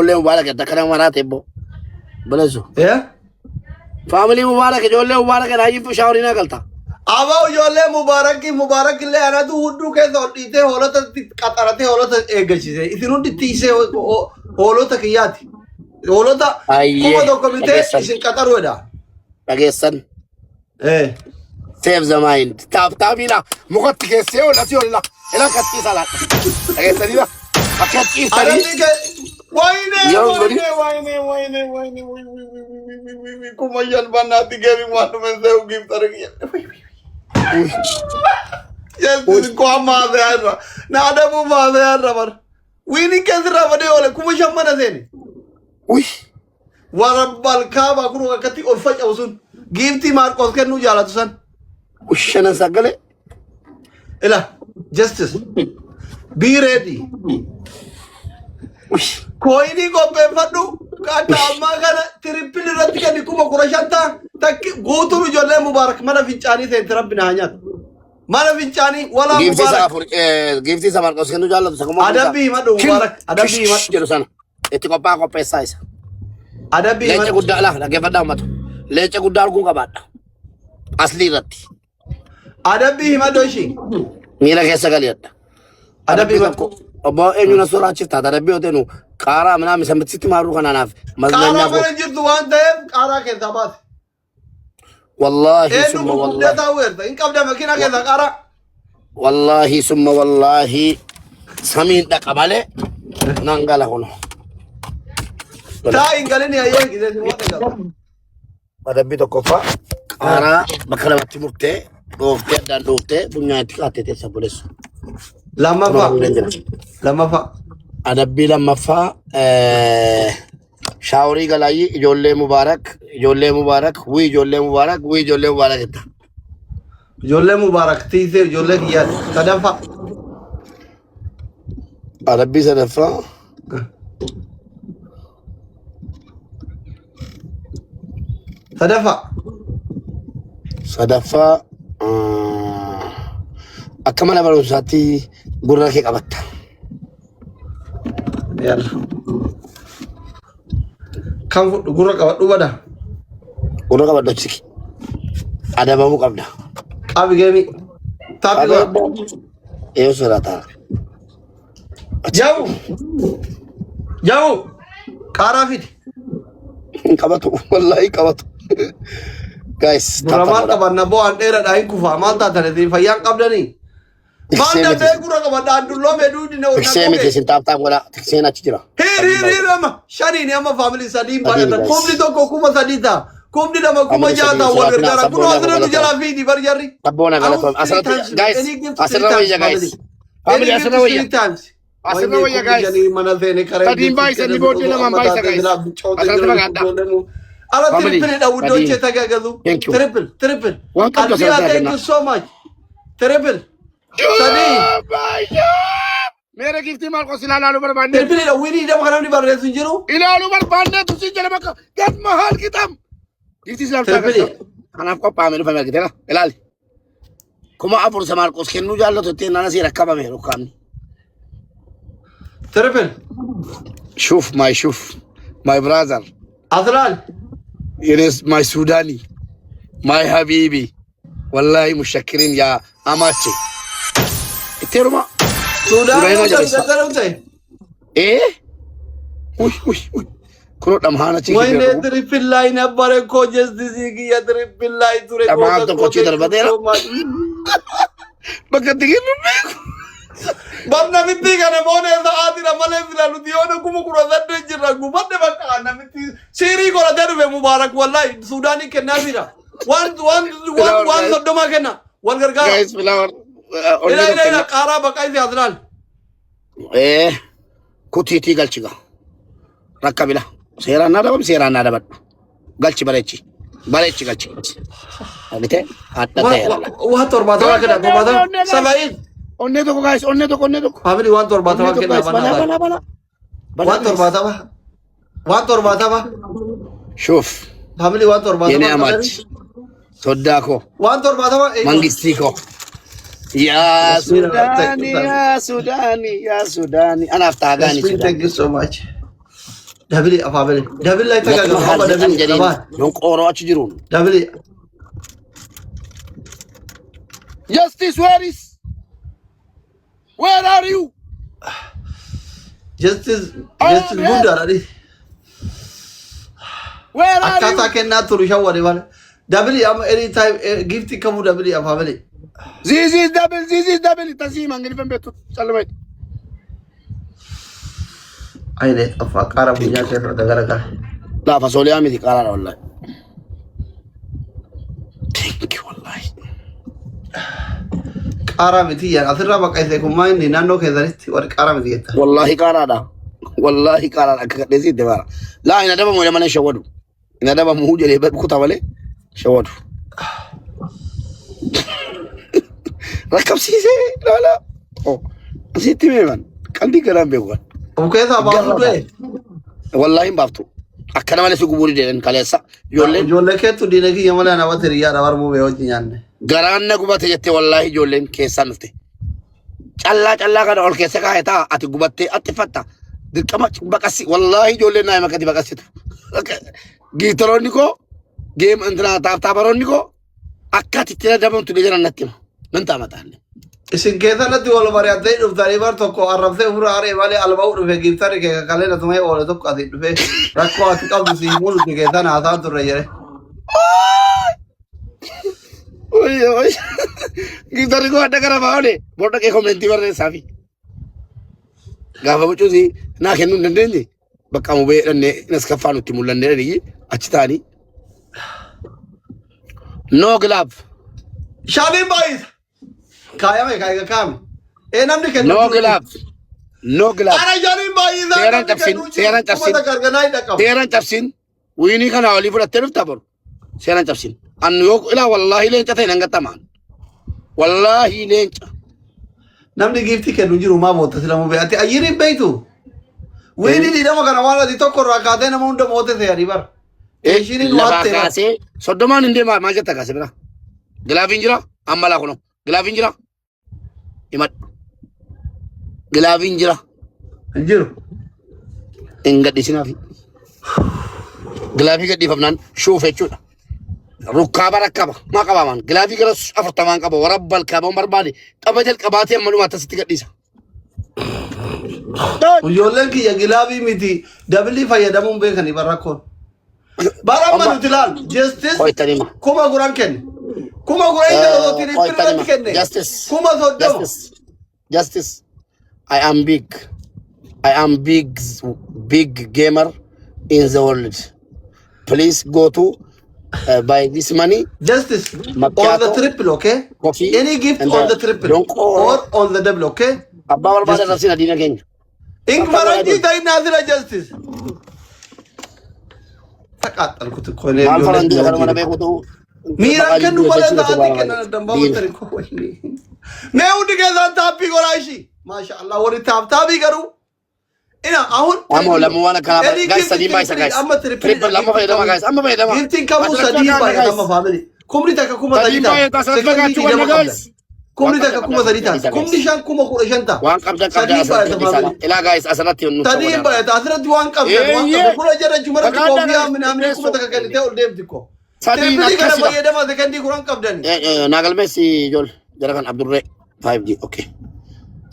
جولي مبارك يتكلم مرات يبو بلزو إيه فاميلي مبارك جولي مبارك راجي في شاورينا قلتا أبا يولي مبارك اللي أنا تو هدو كذا إيه هولت كاتراتي هولت إيجاشي إثنون تيسه هولت كياتي هولت كم دو كميته إسن كاتر ودا أجيسن إيه سيف زمان تابينا مقط كيسه ولا تيو لا إلا كتير سالات أجيسن لا أكتير سالي وينه كميان بناتي كذي ما نمسه وقيم تركيا يلتزم كوام ما ذهر نادم ما ذهر ربر ويني كذا ربنا ولا كم شمنا ذني ورب الكعبة كروه كتي أرفع أوزون قيمتي ماركوس كنو جالا تسان وشنا ساقله إلا justice be ready कोई नहीं को बेफादू काटा मागना ट्रिपल रत्ती का निकुमा कुराशांता तक गोतुरु जोले मुबारक mana vincani थे तरफ बिनाहnya mana vincani wala mubarak gifti sama Marcos kenu jalla tuh ada bi madu mubarak ada bi madu jero sana itu ko pesa isa ada bi lece gudda lah lagi pada matu lece gudda algun ka bada asli ratti ada bi madu shi mira kesa kaliat ada bi madu Abo enyu na sura chifta da rabbi otenu qara mana misamit siti maru kana naf maznanya ko qara jirtu wante qara ke tabat wallahi summa wallahi da werta in qabda makina ke qara wallahi summa wallahi samin da qabale nangala hono ta ingalini ayen gide wate rabbi to kofa qara bakala wati murte dofte dan dofte punya tikate te saboles lama fa adabbi lama fa shawri galai jolle mubarak wi jolle mubarak ita jolle mubarak tise jolle kiya sadafa adabbi sadafa akamala barusati gurra ke qabatta yalla kan gurra qabaddu bada gurra qabaddu chiki adaba mu qabda qabi gemi tapi eu surata jauh qarafit qabatu wallahi qabatu guys ramal qabanna bo andera dai kufa malta tane fayan qabdani Manda begura ka badan dullo me dudi ne ona. Semi te sintapta wala sena chijira. Hiri ama shani ne ama family sadim ba da komli to ko kuma sadita. Komli da ma kuma jata wala gara kuno adra jara vidi bar jarri. Abona gala to asra guys. Asra waya guys. Family asra waya. Asra waya guys. Jani mana zene kare. Sadim bai sani boti na man bai sa guys. Asra maganda. Ala triple da wudo che tagagalu. Triple. Alfiya thank you so much. Triple. Sadi, mere gifti Marcos ilalu berbande. Triple da wini da makana di barre sunjiro. Ilalu berbande tu sinjiro maka gat mahal kitam. Gifti ilalu. Triple. Anak ko pamelu family kita lah. Ilali. Kuma apur sa Marcos kenu jallo to tin nana si rakaba me rukam. Triple. Shuf my brother. Adlan. It is my Sudani. My Habibi. Wallahi mushakirin ya amache. Teruma sudah udah uy kuno damhana chiki wayne triple line abare ko justice ki ya triple line ture ko to ko chidar badera bagatigin me barna mitti kana mone da adira malezila ludiona kumu kura zadde jirra gubadde bakana mitti siri ko la derbe mubarak wallahi sudani ke nazira one doma kena wal garga guys flower ila qara baqai fi adlan kutiti galchiga rakabila sera nada bad galchi balechi galchi agite hatta tayara wa torbata kena torbata sabaid onne to guys onne to family one torbata kena bana one torbata ba shuf family one torbata yene amach sodako one torbata mangistiko Ya Sudani, Ana aftagani. Thank you so much. دبلي أفابلي دبلي لا يتكلم أبا دبلي دبان يوم قورو أتشجرون دبلي Justice where are you justice man. good already where are akkata you kenna turu shawari bale dbl am anytime gift kamu dbl afabele this is double tasima ngini pembetu salmai aide afa qara bunya ke dagara ka la fasoli amiti qara wallahi thank you wallahi qara miti ya asra baqaise kuma inni nanno ke zaristi war qara miti yetta wallahi qara da ka desi debara la ina daba mo lemana shawadu ina daba mu hujere be kuta wale shawadu rakab sise la oh asiti meman kandi garam be wan okay sa ba de wallahi baftu akkana male suguburi de kalesa jolle ke tu dine ki yamala na wateri ya da war mu be wajin yanne garanna gubate jette wallahi jollen keessa nufte calla kana ol keessa kaayeta ati gubatte ati fatta dirqama baqasi wallahi jollen na makati baqasitu gitoronni ko game andra tabaronni ko akkati tira dabamtu de janannatti nan tamatalle isin keessa natti wal bariyate dhuftani bar tokko arrabse fura are wale albau dhufe giftare ke kalena tumay ole tokko ati dhufe rakko ati qabdu si mulu ke tana asa turre jere Oye. Gitar ko ada kara baone. Bodo ke komenti warne safi. Gafa bucu si na kenu ndendenji. Bakka mu be danne naskafanu timulanne ri achitani. No glove. Shabi boys. Kaya me kaya kam. E namni ke No glove. No glove. Ara jani boys. Seran tafsin. Seran tafsin. Wini kana oli fura teruf tabor. Seran tafsin. An yok ila wallahi lenca tay nanga taman wallahi lenca namni gifti ke nujiru ma bota silamu be ati ayiri beitu wini di dama kana wala di tokko rakade na munda mote se ari bar eshini nuatte na kase sodoman inde ma majata kase bra glavinjira amala kono glavinjira imat glavinjira anjiru enga disinafi glavi gadi famnan shofe chuda ركابة ركابة ما قبامان قلافي قرص أفرطمان قبا ورب الكابة ومرباني قبجل قباتي أمالو ما تستيقى ديسا ويولن كي يقلافي ميتي دبلي فايدامون بيخني براكون برام نتلال جستس كوما قران كن كوما قران يدلو تيري برات كن كوما صدام Justice I am big gamer in the world please go to by this money justice on the triple okay coffee any gift on the triple or on the double okay abba wal bada nafsina dina kenya ink maraji dai nazira justice taqatalkut kone mal farandi kana mana be kutu mira kanu wala taati kana damba tari ko wani me udi ke zan tapi goraishi masha Allah wori tabi garu ina ahun amo lamu wana kana guys sadi mai sa guys triple lamu fa dama guys amma fa dama gifting kamu sadi mai kama family kumri taka kuma dalita guys kumri taka kuma dalita kumri shan kuma kura shanta wan qabda asana ila guys asanati nu tadi ba ta asrati wan qabda kura jara jumara ko biya min amne kuma taka kalite ol devdiko sadi nakasi ba dama de kandi kuran qabdani nagal messi jol jarakan abdurre 5G okay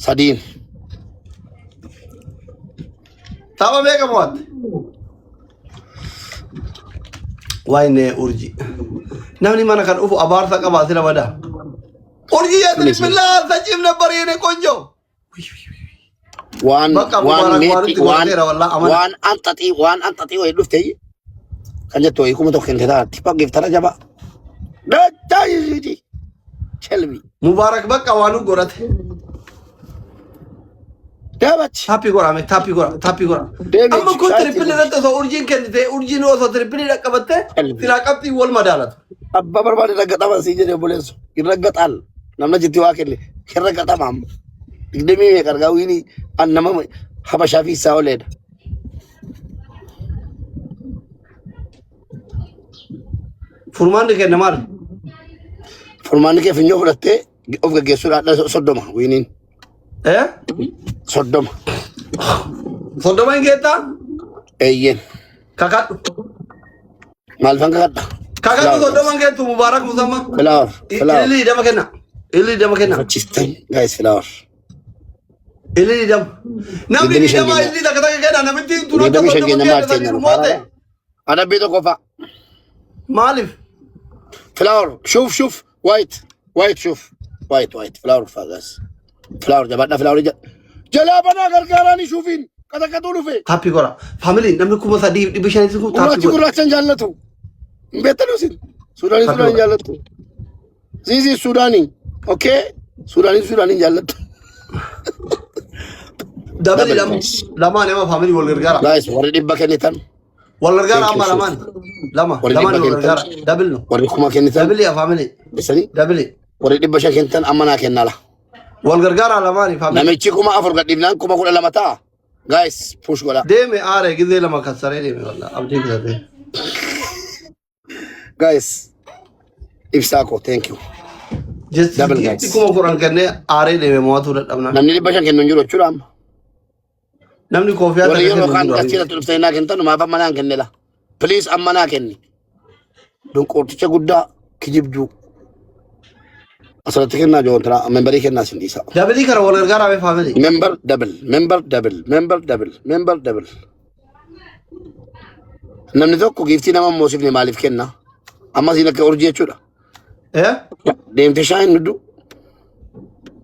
sadin Tama mega mod. Waine urji. Namni mana kan ufu abar sa ka basira bada. Urji ya tiri billah sajim na bari ne konjo. Wan antati wa dufte. Kanja to ikum to kente da tipa giftara jaba. Da tayi. Tell me. Mubarak baka wanu gorat. Dabat. Tapi gora. Amma kun triple rata so urjin kende urjin o so triple rakabatte. Tilakati wal madalat. Abba barbade ragata ba sije boleso. Iragatal. Namna jitti wa kelle. Kiragata mam. Digdemi me karga wini annama habasha fi sawled. Furman ke namar. Furman ke finyo fulatte of ga gesura da sodoma winin. Eh? Sodoma ingeta? Eyyen. Kakadhu. Maal fan kakadha? Kakadhu soddoman kentu Mubaarak Musammaa. Flower. Ililii dama kenna. Ililii dama kenna. Fachistan guys flower. Ililii dama. Namni dama ililii takka takka kenna namitti turu akka Midami soddoman shagenya kenna martenya. sadiiru moote. Adabbii tokko fa'a. Maaliif? Flower. Shuf. White shuf. White. Flower fa'a guys. Flower jabaadha flower jalaa banaa gargaaranii shufiin qaxaqaxuu dhufe. Tappii qora. Faamiliin namni kuma sadii dhibba shanitti kun tappii Gurraachi qora. gurraachan jaallatu. Hin beektan isin. Suudaan jaallatu. Zizi Suudaanii. Okay? Suudaanii jaallatu. Dabali lamaan nama faamilii wal gargaara. Guys, warri dhibba kennitan. Wal gargaara amma lamaan. Lamaan wal gargaara. Dabil no. Warri kuma kennitan. Dabili yaa faamilii. Isanii? Dabili. Warri dhibba shan kennitan amma naa kennala. Wal gargaara lamaani faamilii. Namichi kuma afur gadhiifnaan kuma 12 ta'a. Guys, push godha. Deeme aare gizee lama kassaree deeme wallah abdii bitatee. Guys, ibsaako, thank you. Double guys. Kuma kuran kennee aaree deeme mo'atuu dadhabna. Namni dhibba shan kennu hin jiru jechuudha amma. Namni koofiyaa Warri ta'e yeroo kaan kennu achirratti dhuftee naa kennitan maaf amma naa kennela. Please amma naa kenni. Dunqoorticha guddaa kijibduu. Asirratti kennaa joontaa membarii kennaa sin dhiisa. Dabilii kana wal gargaara mee faamilii. Member double. Namni tokko giiftii nama moosifne maaliif kenna? Amma siin akka urjii jechuudha. Deemtee shaayin nuddu.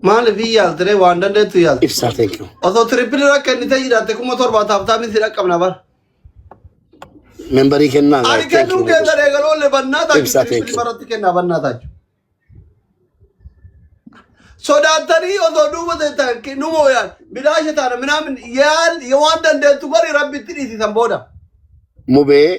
Maaliif yaaltire waan dandeettu yaalte. Ibsaa thank you. Osoo tirippilii rakka inni ta'e jiraatte kuma torbaataaf taa'anii si dhaqqabna bara. Membarii kennaa. Ani kennuu keessa deegaloolle bannaa taa'u tirippilii baratti kennaa bannaa taa'u. Sodaatanii osoo duuba ta'e nu mooyaan bilaasha taana minaamin waan dandeettu bari rabbitti dhiisisan booda. Mubee.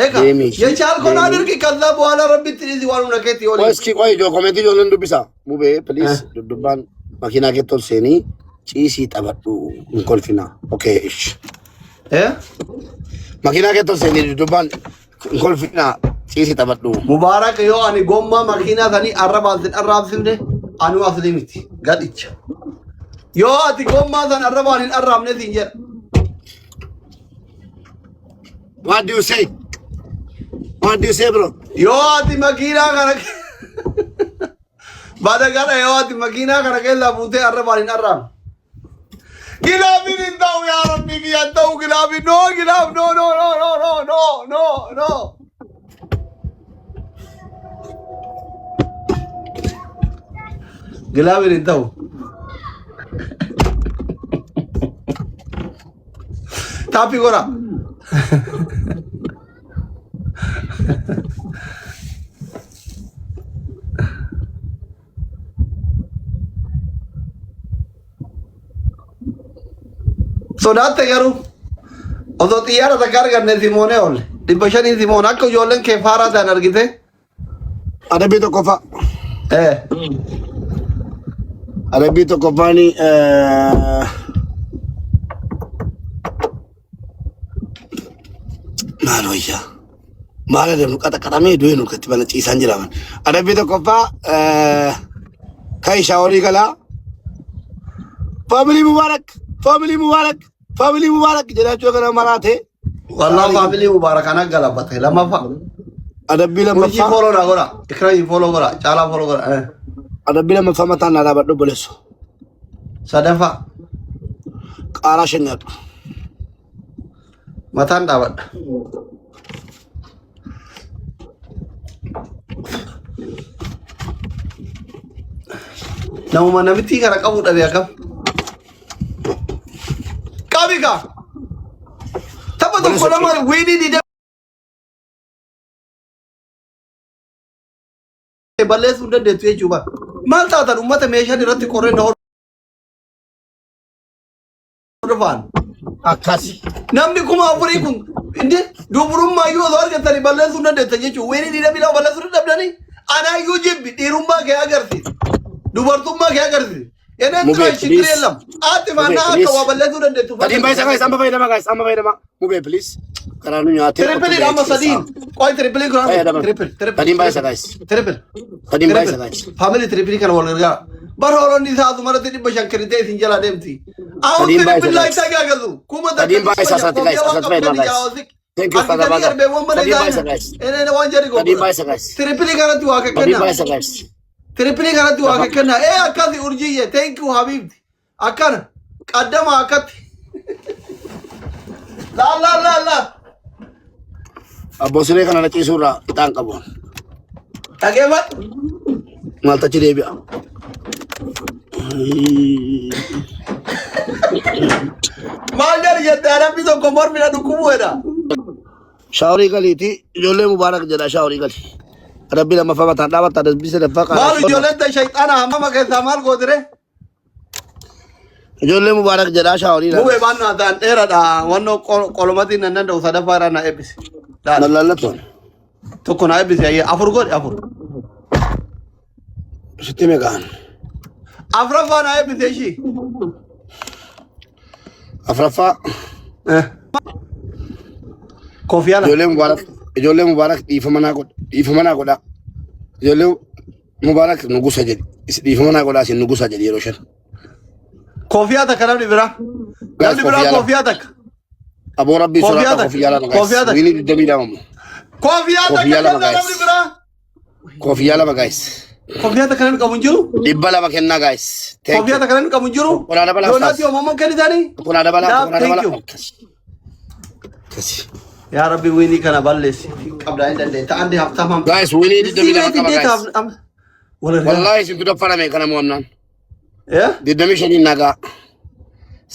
Eka yechaal konaa dirqi kallaa bu'aala rabbitti dhiisi waan humna keetti oole. Qoy ijoo komeetii ijoolleen dubbisa. Mubee please dubbaan makiinaa keetti ol seenii ciisii taphadhu hin kolfina. Okay ish. Makiinaa keetti ol seenii dubbaan hin kolfina ciisii taphadhu. Mubaarak yoo ani gommaa makiinaa sanii arraabsifne anu asli miti gadicha. Yoo ati gommaa san arrabaan hin arraabne siin jedha. What do you say? What do you say, bro? Yoo ati makiinaa kana bada gara yoo ati makiinaa kana keessaa fuutee arrabaan hin arraabne. Gilaafin hin ta'u yaa rabbi kiyyan ta'u gilaafin no. Gilaafin hin ta'u. Taapii godha. Sodaatte garuu osoo xiyyaara takka arganne Simoonee oolle. 500 Simoon akka ijoolleen kee faaraa ta'an argite. Adabbii tokko fa'a. Adabbii tokko fa'ani maal wayyaa maal adeemu qaxaqaxamee du'e nurkatti bana ciisaan jiraman. Adabbii tokko fa'a kan ishaa horii galaa. Family Mubarak jedhachuu kana maraate. Wallah family Mubarak ana galabate lamaffa. Adabbii lammaffaa. Hojii follow na godha. Ikraayi follow godha. Caalaa follow godha. Adabbii lammaffaa mataan na dhaabadhu boleessu. Sadaffaa. Qaaraa shan nyaadhu. Mataan dhaabadha. Namuma namitti kana qabu dhabe akkam. Qabiga. Tapha tokko nama weedii dida. Balleessuu dandeettu jechuudha. Maal taatan uummata meeshaan irratti qorree na hordofan. Akkasi. Namni kuma afurii kun indi dubrummaa yoo argatanii balleessuu dandeettan jechuudha. Weedii dida bilaa balleessuu dadhabdanii anaa iyyuu jibbi dhiirummaa kee agarsiisa. Dubartummaa kee agarsiisa. Yeneen tura shikiree lam. Ati faanaa akka waa balleessuu dandeettu. Adiin baay'isa guys amma fayyadama. Mubee please. Karaa nu nyaatee. Triple amma sadiin. Qoy triple kun. Triple. Adiin baay'isa guys. Triple. Adiin baay'isa guys. Family triple kana wal gargaara. Bara horoonni isaatu maratti 500 isin jala deemti. أو Sadin baay'ee تريبل لايت guys. أجازو كوما ده Sadin baay'ee sassaati guys. Sassaati fayyada guys. Thank you Father Baga. Sadin baay'ee guys. أنا وانجري Sadin كوما baay'ee guys. تريبل كانت واقع Sadin كنا baay'ee guys. تريبل كانت واقع كنا إيه أكادي أورجية thank you حبيبتي أكنا قدام أكاد لا لا لا لا Abbo siree kana na ciisuurraa ixaan qabu. تجيبت Maal tachi deebi'a. ما جري جت أنا بيتو كمر من الدكوم هنا Shaaworii galiiti. Ijoollee mubaarak jedha shaaworii gali. Rabbi lama famataan dhaabataa dasbisa dabbaa ما qaadhaa. له جولت شيطان هم ما كذا مال قدره Ijoollee mubaarak jedha shaaworii مو بيبان نادان إيرا دا وانو كولوماتي نندن دو سادا فارانا إبس لا Lallaallattoon. تكون إبس يا أفر قد أفر Sitti meeqaan. أفر فانا إبس يا شيء Afraffaa. كوفيالا Ijoollee mubaarak dhiifama naa godha. Ijoollee mubaarak nugusa jedhi. Dhiifama naa godhaa isin nugusa jedhi yeroo shan. كوفياتك أنا برا Guys, نبي برا كوفياتك Aboo rabbii soraata Koofiyyaadha. koofiyyaa lama guys. Koofiyyaadha. Wiinii digdamii lama. كوفياتك Koofiyyaa lama أنا guys. نبي برا Koofiyyaa lama guys. كوفياتك أنا كمنجرو Dhibba lama kennaa guys. Thank you. كوفياتك أنا كمنجرو Walaana balaa دوناتي وماما كذي ثاني Kunaa dabalaa. Daa, Kunaa thank dabalaa. you. يا ربي ويني كان بلس قبل عندنا تعندي هفتهم Guys, wiinii digdamii lama qaba guys. ولا Wallahi isin tudaffalame kana mo'amnaan. يا Digdamii shanii nagaa.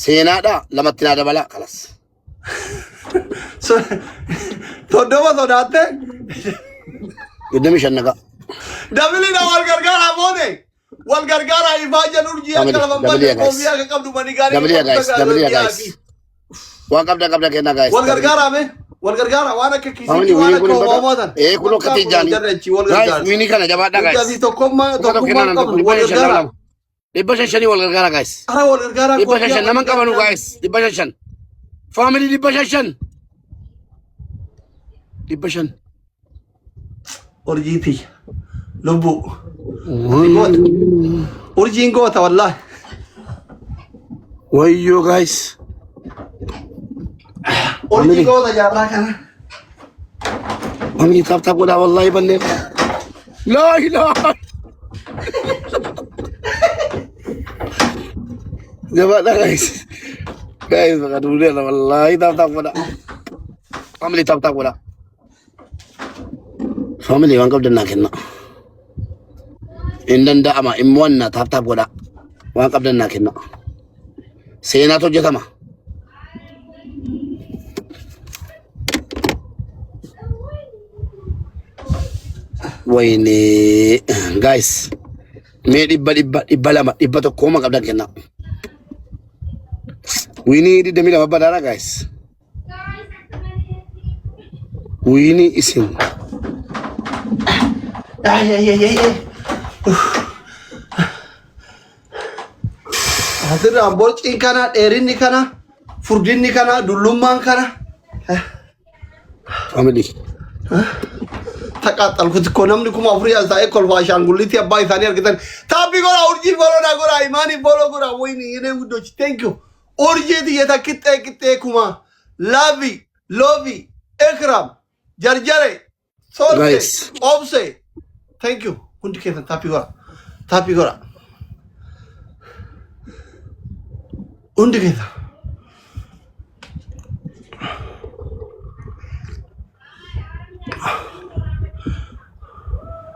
Seenaadha lamatti naa dabalaa kalas. تودوا صداته Digdamii shan nagaa. دبلنا والغرغارة موني والغرغارة يفاجأ نرجع Dabali, كلام dabali ya, guys. كوفيا كقبل بنيكاري Dabali ya guys. Dabali ya guys. Waan qabda kennaa guys. والغرغارة مي والغرغارة وانا ككيسي Family وانا wiinii kun hin كوما bada. Kunoo katii jaanii. Guys, والغرغارة wiinii kana jabaadha guys. جازي تكوما Tokko tokko kennaa تكوما dhibba shan والغرغارة lama. Dhibba shanii wal gargaara guys. أنا والغرغارة Dhibba shan naman qabanu guys. Dhibba shan. Family dhibba shan. Dhibba shan. أورجيتي لبو أورجين قوتا والله Wayyoo guys. أورجين قوتا جارنا كان Family tap godhaa wallahi banneen. Laa ilaaha. Jabaadha guys. Guys baka duulee la wallahi tap godhaa. Family tap godhaa. Family waan qabdan naa kenna. Hin danda'ama immoo anna tap godhaa. Waan qabdan naa kenna. Seenaatu hojjetama. Wayne guys. Mee dhibba lama dhibba tokkooma qabdan kenna. Wiinii digdamii lama badaadha guys. Wiinii isin. Asirraa borciin kana dheerinni kana furdinni kana dullummaan kana Family. taqaaxalkuti ko namni kuma afurii as taa'ee kolfaa ashaangulliitti abbaa isaanii argitan taabbii godhaa urjii bolonaa godhaa imaanii boloo godhaa wayini yenee guddochi thank you urjii tiyyata qixxee kuma laavi loovi ekram jarjare sorte Guys. obse thank you hundi keessan taappii godhaa hundi keessan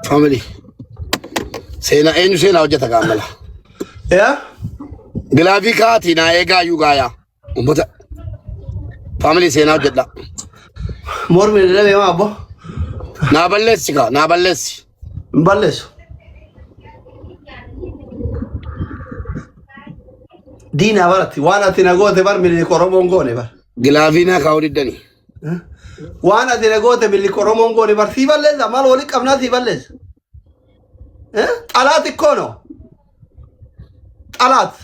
Family. Seenaa eenyu seenaa hojjeta gaamala. yaa Gilaafii kaatii naa eegaa iyyuu gaayaa. Uummata. Family seenaa hojjedha. mormi dhabee maa abbo Naa balleessi kaa naa balleessi. hin balleessu diinaa baratti waan ati na goote bar miliik oromoon goone bar Gilaafii naa kaa'uu diddanii. waan ati na goote miliik oromoon goone bar sii balleessa maal waliin qabnaa sii balleessa xalaat ikkoono xalaat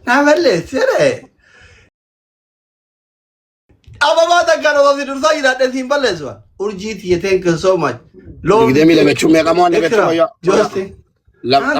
naa balleessi jedhee ababaa takkaan osoo dursaa jiraadhe siin balleessu bar urjii tiyya thank you so much Digdamii lama jechuun meeqa moo waan dhibee Ekra, tokko yoo. Justin.